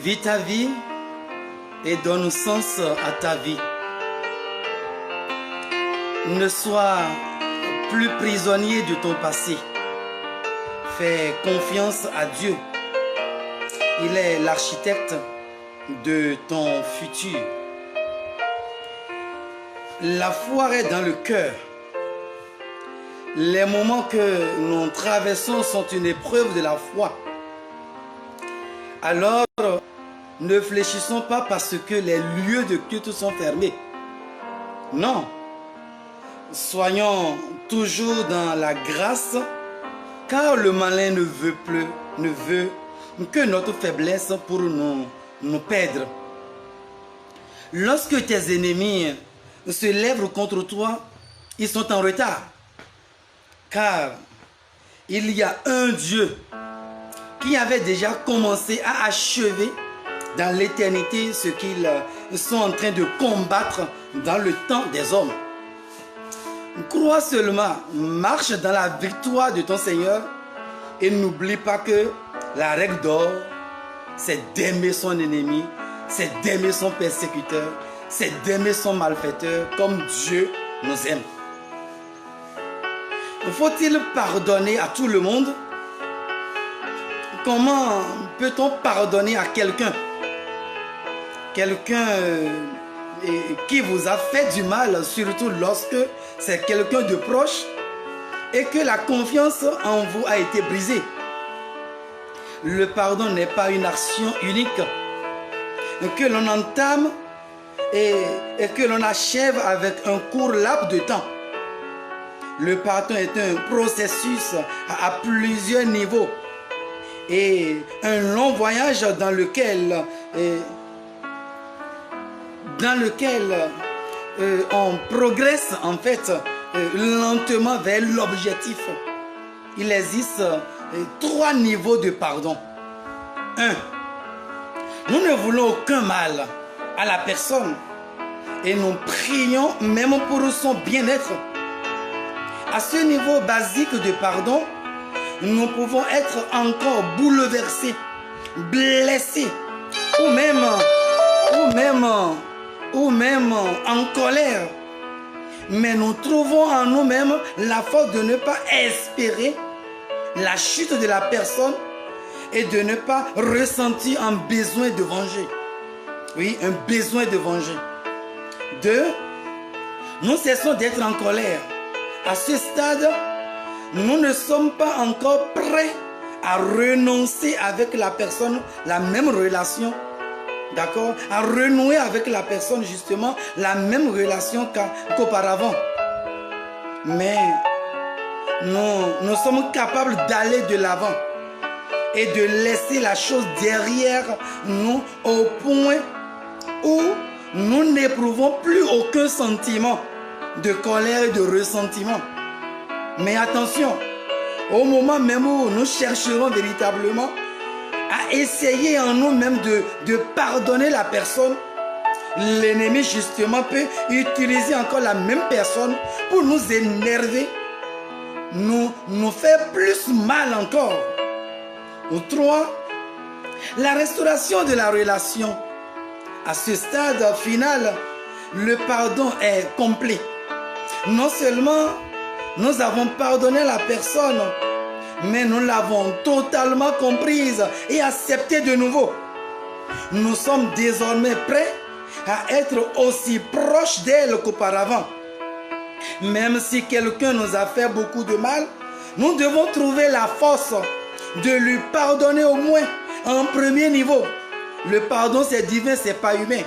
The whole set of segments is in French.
Vis ta vie et donne sens à ta vie. Ne sois plus prisonnier de ton passé. Fais confiance à Dieu. Il est l'architecte de ton futur. La foi est dans le cœur. Les moments que nous traversons sont une épreuve de la foi. Alors, ne fléchissons pas parce que les lieux de culte sont fermés. Non. Soyons toujours dans la grâce, car le malin ne veut que notre faiblesse pour nous perdre. Lorsque tes ennemis se lèvent contre toi, ils sont en retard. Car il y a un Dieu qui avait déjà commencé à achever dans l'éternité ce qu'ils sont en train de combattre dans le temps des hommes. Crois seulement, marche dans la victoire de ton Seigneur et n'oublie pas que la règle d'or, c'est d'aimer son ennemi, c'est d'aimer son persécuteur, c'est d'aimer son malfaiteur comme Dieu nous aime. Faut-il pardonner à tout le monde? Comment peut-on pardonner à quelqu'un? Quelqu'un qui vous a fait du mal, surtout lorsque c'est quelqu'un de proche et que la confiance en vous a été brisée. Le pardon n'est pas une action unique que l'on entame et que l'on achève avec un court laps de temps. Le pardon est un processus à plusieurs niveaux et un long voyage dans lequel on progresse en fait lentement vers l'objectif. Il existe 3 niveaux de pardon. 1. Nous ne voulons aucun mal à la personne et nous prions même pour son bien-être. À ce niveau basique de pardon, nous pouvons être encore bouleversés, blessés ou même en colère. Mais nous trouvons en nous-mêmes la force de ne pas espérer la chute de la personne et de ne pas ressentir un besoin de venger. Oui, un besoin de venger. 2. Nous cessons d'être en colère. À ce stade, nous ne sommes pas encore prêts à renoncer avec la personne la même relation. D'accord? À renouer avec la personne justement la même relation qu'auparavant. Mais nous sommes capables d'aller de l'avant et de laisser la chose derrière nous au point où nous n'éprouvons plus aucun sentiment de colère et de ressentiment. Mais attention, au moment même où nous chercherons véritablement à essayer en nous-mêmes de pardonner la personne, l'ennemi justement peut utiliser encore la même personne pour nous énerver, nous faire plus mal encore. 3. La restauration de la relation. À ce stade final, le pardon est complet. Non seulement nous avons pardonné la personne, mais nous l'avons totalement comprise et acceptée de nouveau. Nous sommes désormais prêts à être aussi proches d'elle qu'auparavant. Même si quelqu'un nous a fait beaucoup de mal, nous devons trouver la force de lui pardonner au moins en premier niveau. Le pardon, c'est divin, c'est pas humain.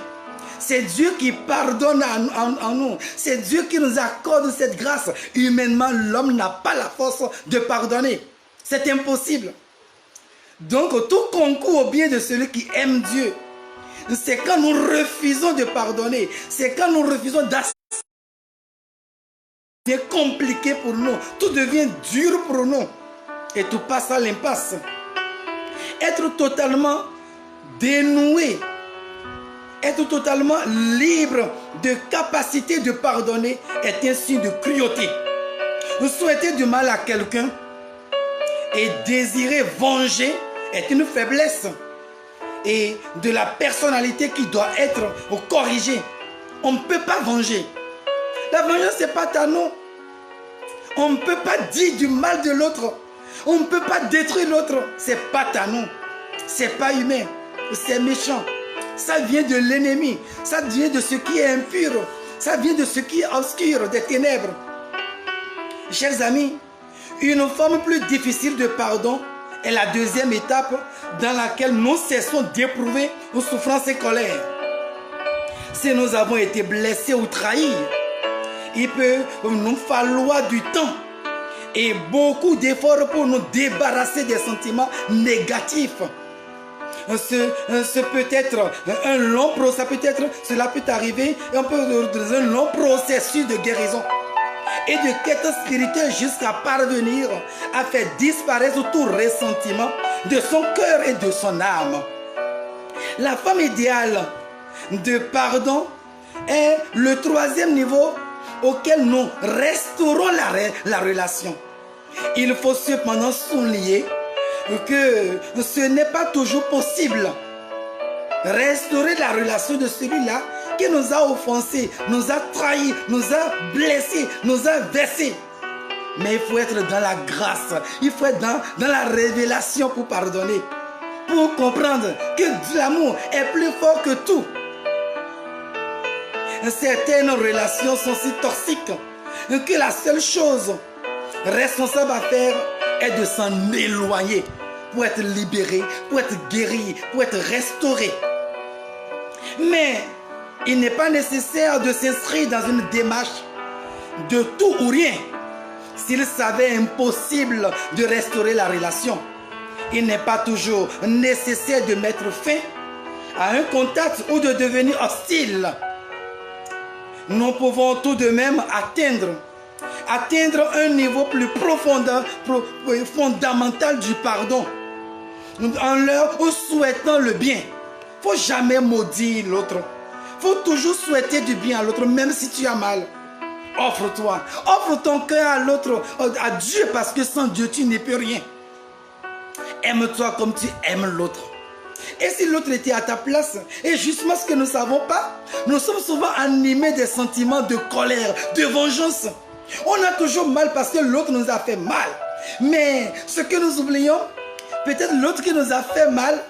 C'est Dieu qui pardonne en nous. C'est Dieu qui nous accorde cette grâce. Humainement, l'homme n'a pas la force de pardonner. C'est impossible. Donc, tout concourt au bien de celui qui aime Dieu. C'est quand nous refusons de pardonner. C'est quand nous refusons d'accepter. C'est compliqué pour nous. Tout devient dur pour nous. Et tout passe à l'impasse. Être totalement dénoué, être totalement libre de capacité de pardonner est un signe de cruauté. Vous souhaitez du mal à quelqu'un et désirer venger est une faiblesse. et de la personnalité qui doit être corrigée. On ne peut pas venger. La vengeance, ce n'est pas à nous. On ne peut pas dire du mal de l'autre. On ne peut pas détruire l'autre. Ce n'est pas à nous. Ce n'est pas humain. C'est méchant. Ça vient de l'ennemi. Ça vient de ce qui est impur. Ça vient de ce qui est obscur, des ténèbres. Chers amis, une forme plus difficile de pardon est la deuxième étape dans laquelle nous cessons d'éprouver nos souffrances et colères. Si nous avons été blessés ou trahis, il peut nous falloir du temps et beaucoup d'efforts pour nous débarrasser des sentiments négatifs. Ce peut être un long processus, cela peut arriver, un long processus de guérison et de quête spirituelle jusqu'à parvenir à faire disparaître tout ressentiment de son cœur et de son âme. La forme idéale de pardon est le troisième niveau auquel nous restaurons la relation. Il faut cependant souligner que ce n'est pas toujours possible. Restaurer la relation de celui-là qui nous a offensés, nous a trahis, nous a blessés, nous a versés. Mais il faut être dans la grâce, il faut être dans la révélation pour pardonner, pour comprendre que l'amour est plus fort que tout. Certaines relations sont si toxiques que la seule chose responsable à faire est de s'en éloigner pour être libéré, pour être guéri, pour être restauré. Mais il n'est pas nécessaire de s'inscrire dans une démarche de tout ou rien. S'il s'avère impossible de restaurer la relation, il n'est pas toujours nécessaire de mettre fin à un contact ou de devenir hostile. Nous pouvons tout de même atteindre un niveau plus fondamental du pardon en leur souhaitant le bien. Il ne faut jamais maudire l'autre. Il faut toujours souhaiter du bien à l'autre, même si tu as mal. Offre-toi. Offre ton cœur à l'autre, à Dieu, parce que sans Dieu, tu n'es plus rien. Aime-toi comme tu aimes l'autre. Et si l'autre était à ta place, et justement ce que nous ne savons pas, nous sommes souvent animés des sentiments de colère, de vengeance. On a toujours mal parce que l'autre nous a fait mal. Mais ce que nous oublions, peut-être l'autre qui nous a fait mal,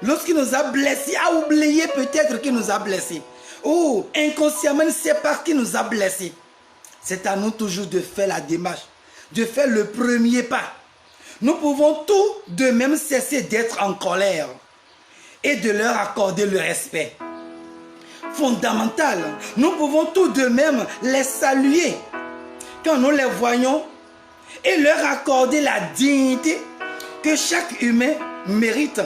l'autre qui nous a blessés, a oublié peut-être qu'il nous a blessés. Ou inconsciemment ne sait pas qui nous a blessés. C'est à nous toujours de faire la démarche, de faire le premier pas. Nous pouvons tout de même cesser d'être en colère et de leur accorder le respect fondamental. Nous pouvons tout de même les saluer quand nous les voyons et leur accorder la dignité que chaque humain mérite.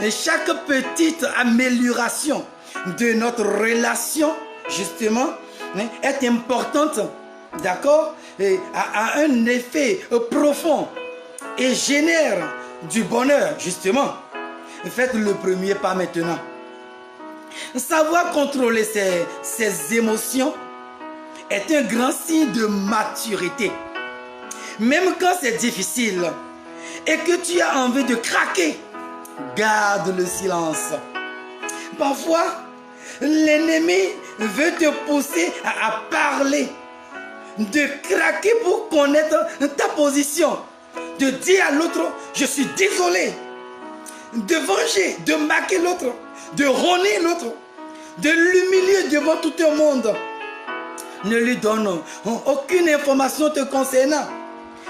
Et chaque petite amélioration de notre relation, justement, est importante, d'accord, et a un effet profond et génère du bonheur, justement. Faites le premier pas maintenant. Savoir contrôler ses émotions est un grand signe de maturité. Même quand c'est difficile et que tu as envie de craquer, garde le silence. Parfois, l'ennemi veut te pousser à parler, de craquer pour connaître ta position, de dire à l'autre, je suis désolé, de venger, de marquer l'autre, de rogner l'autre, de l'humilier devant tout le monde. Ne lui donne aucune information te concernant.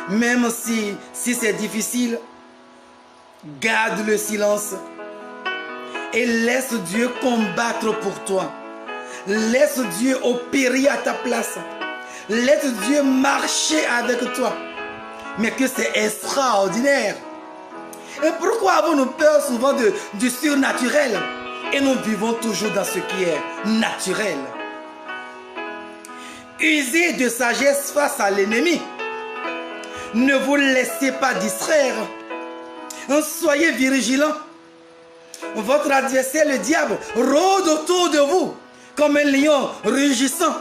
Même si c'est difficile, garde le silence et laisse Dieu combattre pour toi. Laisse Dieu opérer à ta place. Laisse Dieu marcher avec toi. Mais que c'est extraordinaire. Et pourquoi avons-nous peur souvent du surnaturel et nous vivons toujours dans ce qui est naturel? Usez de sagesse face à l'ennemi. Ne vous laissez pas distraire. Soyez vigilants. Votre adversaire, le diable, rôde autour de vous comme un lion rugissant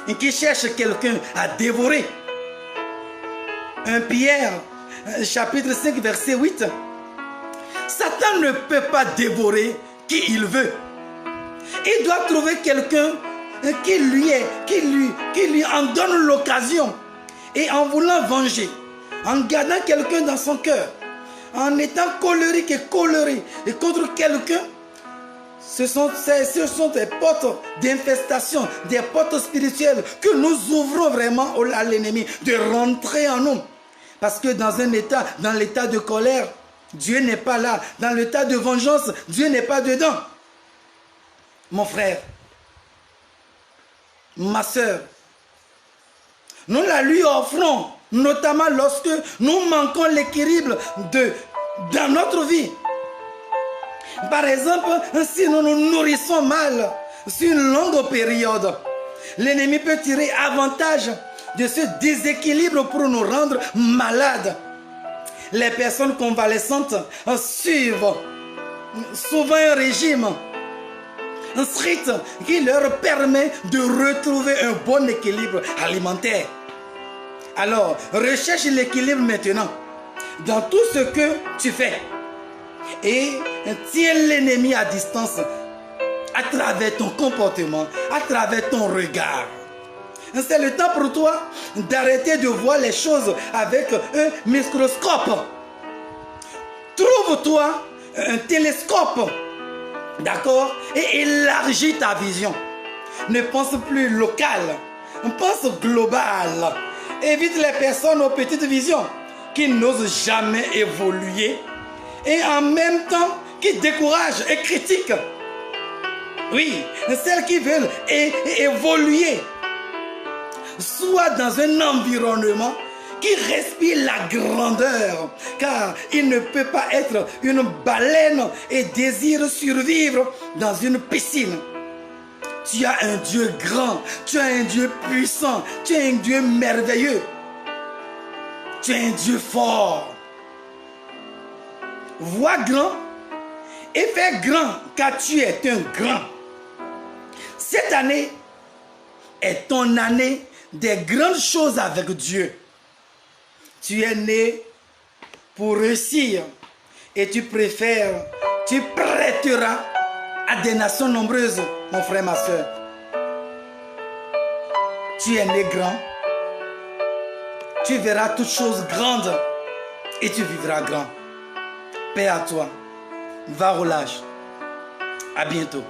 et qui cherche quelqu'un à dévorer. 1 Pierre, chapitre 5, verset 8. Satan ne peut pas dévorer qui il veut. Il doit trouver quelqu'un qui lui en donne l'occasion. Et en voulant venger, en gardant quelqu'un dans son cœur, en étant colérique et coléré et contre quelqu'un, ce sont des portes d'infestation, des portes spirituelles que nous ouvrons vraiment à l'ennemi de rentrer en nous. Parce que dans l'état de colère, Dieu n'est pas là. Dans l'état de vengeance, Dieu n'est pas dedans. Mon frère, ma soeur, nous la lui offrons, notamment lorsque nous manquons l'équilibre dans notre vie. Par exemple, si nous nous nourrissons mal sur une longue période, l'ennemi peut tirer avantage de ce déséquilibre pour nous rendre malades. Les personnes convalescentes suivent souvent un régime strict qui leur permet de retrouver un bon équilibre alimentaire. Alors, recherche l'équilibre maintenant dans tout ce que tu fais. Et tiens l'ennemi à distance à travers ton comportement, à travers ton regard. C'est le temps pour toi d'arrêter de voir les choses avec un microscope. Trouve-toi un télescope, d'accord, et élargis ta vision. Ne pense plus local, pense global. Évite les personnes aux petites visions qui n'osent jamais évoluer et en même temps qui découragent et critiquent. Oui, celles qui veulent évoluer. Sois dans un environnement qui respire la grandeur, car il ne peut pas être une baleine et désire survivre dans une piscine. Tu as un Dieu grand, tu as un Dieu puissant, tu as un Dieu merveilleux, tu as un Dieu fort. Vois grand et fais grand, car tu es un grand. Cette année est ton année des grandes choses avec Dieu. Tu es né pour réussir et tu prêteras à des nations nombreuses, mon frère, ma soeur. Tu es né grand, tu verras toutes choses grandes et tu vivras grand. Paix à toi, va au large. À bientôt.